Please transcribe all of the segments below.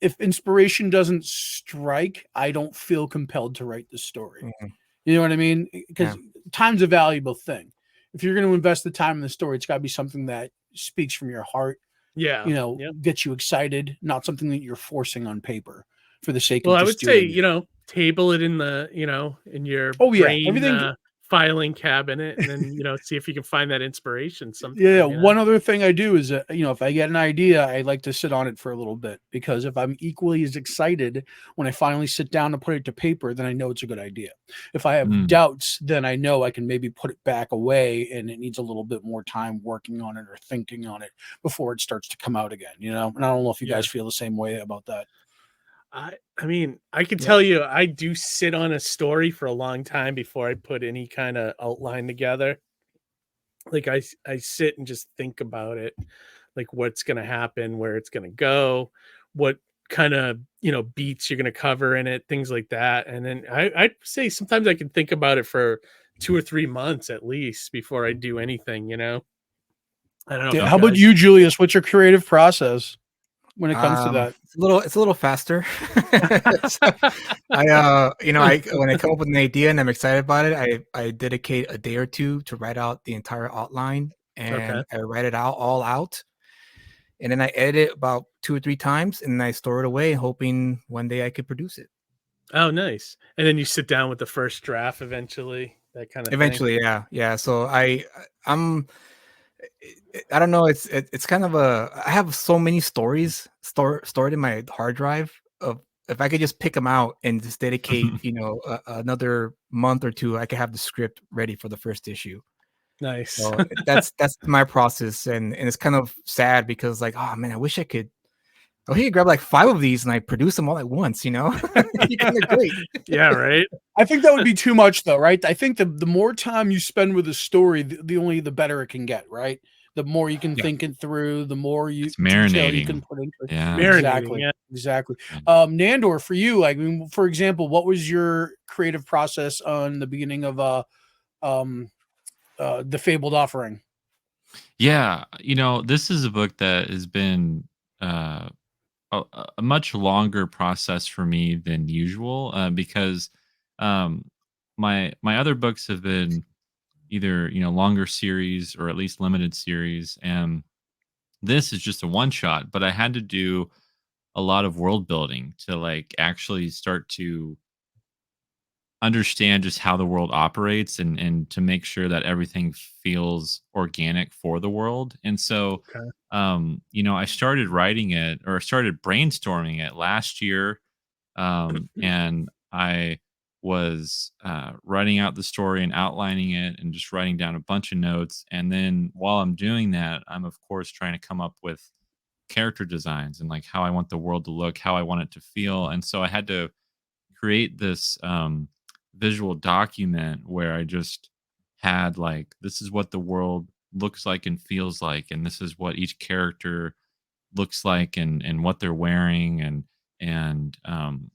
if inspiration doesn't strike, I don't feel compelled to write the story. Mm-hmm. You know what I mean? Because time's a valuable thing. If you're going to invest the time in the story, it's got to be something that speaks from your heart. Yeah. You know, gets you excited, not something that you're forcing on paper for the sake Well, of I just would say, doing it. you know, table it in the, you know, in your brain everything. Filing cabinet, and then, you know, see if you can find that inspiration sometime. Yeah. You know? One other thing I do is, you know, if I get an idea, I like to sit on it for a little bit, because if I'm equally as excited when I finally sit down to put it to paper, then I know it's a good idea. If I have doubts, then I know I can maybe put it back away, and it needs a little bit more time working on it or thinking on it before it starts to come out again, you know? And I don't know if you guys feel the same way about that. I mean, I can tell you, I do sit on a story for a long time before I put any kind of outline together. Like I sit and just think about it, like what's going to happen, where it's going to go, what kind of, you know, beats you're going to cover in it, things like that. And then I'd say sometimes I can think about it for 2 or 3 months at least before I do anything, you know? I don't know. Yeah, how about you, Julius? What's your creative process when it comes to that? It's a little faster. So you know, when I come up with an idea and I'm excited about it, I dedicate a day or two to write out the entire outline, and I write it all out, and then I edit it about 2 or 3 times, and I store it away, hoping one day I could produce it. Oh, nice. And then you sit down with the first draft eventually, that kind of thing. Yeah. So I don't know. It's kind of I have so many stories stored in my hard drive. Of if I could just pick them out and just dedicate, you know, another month or two, I could have the script ready for the first issue. Nice. So that's my process, and it's kind of sad because, like, oh man, I wish I could. Oh, he could grab like 5 of these and I produce them all at once, you know? Kind of great. Yeah, right. I think that would be too much, though, right? I think the more time you spend with a story, the better it can get, right? The more you can think it through, the more it's marinating. You can put into it. Yeah, exactly. Nandor, for you, like, I mean, for example, what was your creative process on the beginning of The Fabled Offering? Yeah, you know, this is a book that has been a much longer process for me than usual, because my other books have been either, you know, longer series or at least limited series, and this is just a one shot. But I had to do a lot of world building to like actually start to understand just how the world operates, and to make sure that everything feels organic for the world. And so you know, I started writing it, or started brainstorming it last year, and I was writing out the story and outlining it and just writing down a bunch of notes. And then while I'm doing that, I'm of course trying to come up with character designs and like how I want the world to look, how I want it to feel. And so I had to create this visual document where I just had like, this is what the world looks like and feels like, and this is what each character looks like, and what they're wearing. And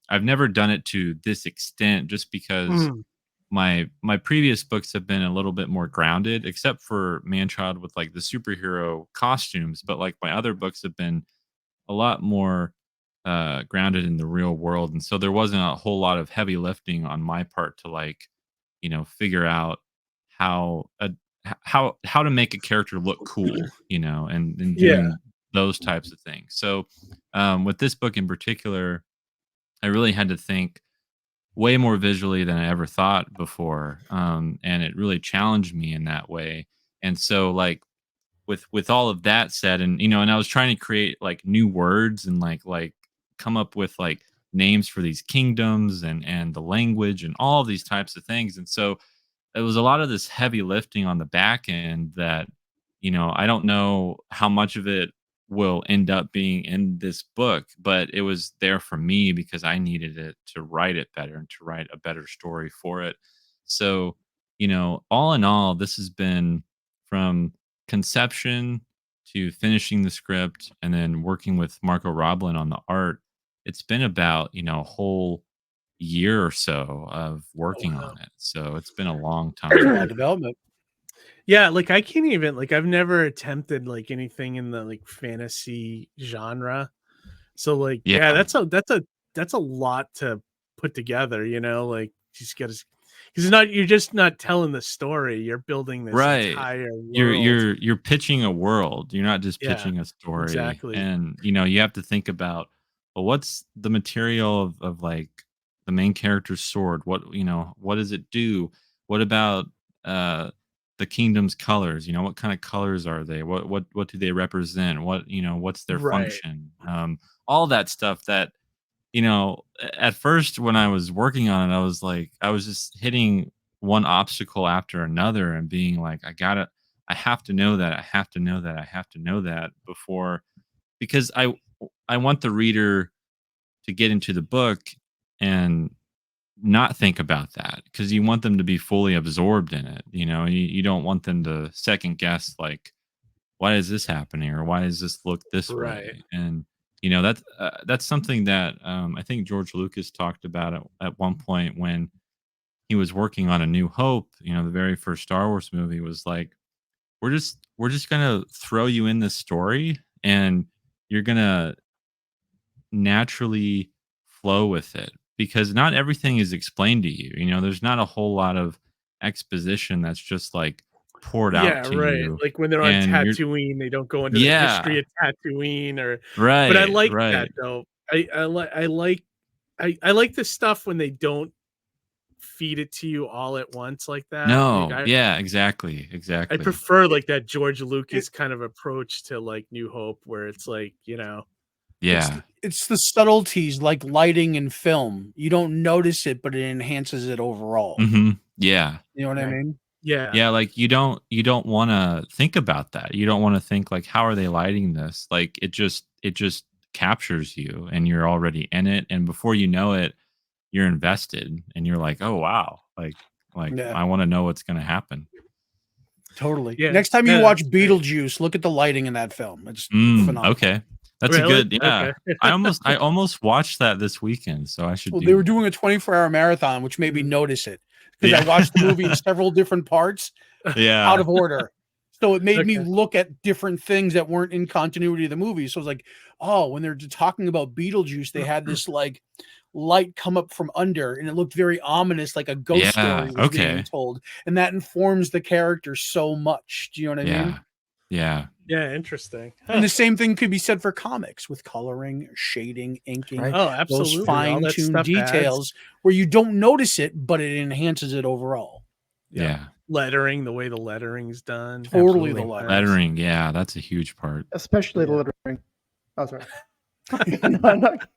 I've never done it to this extent, just because my previous books have been a little bit more grounded, except for Manchild with like the superhero costumes. But like my other books have been a lot more grounded in the real world, and so there wasn't a whole lot of heavy lifting on my part to, like, you know, figure out how to make a character look cool, you know, and doing those types of things. So with this book in particular, I really had to think way more visually than I ever thought before, and it really challenged me in that way. And so, like, with all of that said, and you know, and I was trying to create like new words and like come up with like names for these kingdoms and the language and all of these types of things. And so it was a lot of this heavy lifting on the back end that, you know, I don't know how much of it will end up being in this book, but it was there for me because I needed it to write it better and to write a better story for it. So, you know, all in all, this has been from conception to finishing the script and then working with Marco Roblin on the art. It's been about, you know, a whole year or so of working on it. So it's been a long time. Development. Yeah, like I can't even, like, I've never attempted like anything in the like fantasy genre. So like, yeah, that's a lot to put together, you know, like just got to, because you're just not telling the story, you're building this entire world. You're pitching a world. You're not just pitching a story. Exactly. And you have to think about, well, what's the material of like the main character's sword? What does it do? What about the kingdom's colors? What kind of colors are they? What do they represent? What's their Right. function? All that stuff that at first when I was working on it, I was just hitting one obstacle after another and being like, I have to know that, I have to know that, I have to know that before, because I want the reader to get into the book and not think about that, because you want them to be fully absorbed in it. You don't want them to second guess, like, why is this happening, or why does this look this Right. way? And that's something that I think George Lucas talked about at one point when he was working on A New Hope. The very first Star Wars movie was like, we're just gonna throw you in this story, and you're gonna naturally flow with it, because not everything is explained to you. There's not a whole lot of exposition that's just like poured out to Right. you, Like when they're on and you're Tatooine, they don't go into the history of Tatooine, but I like that right. though. I like the stuff when they don't feed it to you all at once like that. Like No, yeah, exactly. I prefer like that George Lucas kind of approach to like New Hope, where it's like, Yeah. It's the subtleties like lighting and film. You don't notice it, but it enhances it overall. Yeah. You know what I mean? Yeah. Yeah, like you don't want to think about that. You don't want to think like, how are they lighting this? Like it just captures you, and you're already in it, and before you know it, you're invested, and you're like, "Oh wow." Like Yeah. I want to know what's going to happen. Totally. Yeah. Next time you watch Beetlejuice, look at the lighting in that film. It's phenomenal. Okay. That's Really? a good, yeah. Okay. I almost watched that this weekend, so I should Well, do they were that. doing a 24-hour marathon, which made me notice it, because I watched the movie in several different parts Yeah. out of order. So it made me Okay. look at different things that weren't in continuity of the movie. So I was like, oh, when they're talking about Beetlejuice, they had this like light come up from under, and it looked very ominous, like a ghost story was being told. And that informs the character so much. Do you know what I mean? Yeah. Yeah, interesting. And the same thing could be said for comics with coloring, shading, inking, Right. Oh, absolutely. those All that fine-tuned stuff details where you don't notice it, but it enhances it overall. Yeah. Lettering, the way the lettering's done. Totally Absolutely. the lettering. Lettering, yeah, that's a huge part. Especially the lettering. Oh, sorry. No, I'm not.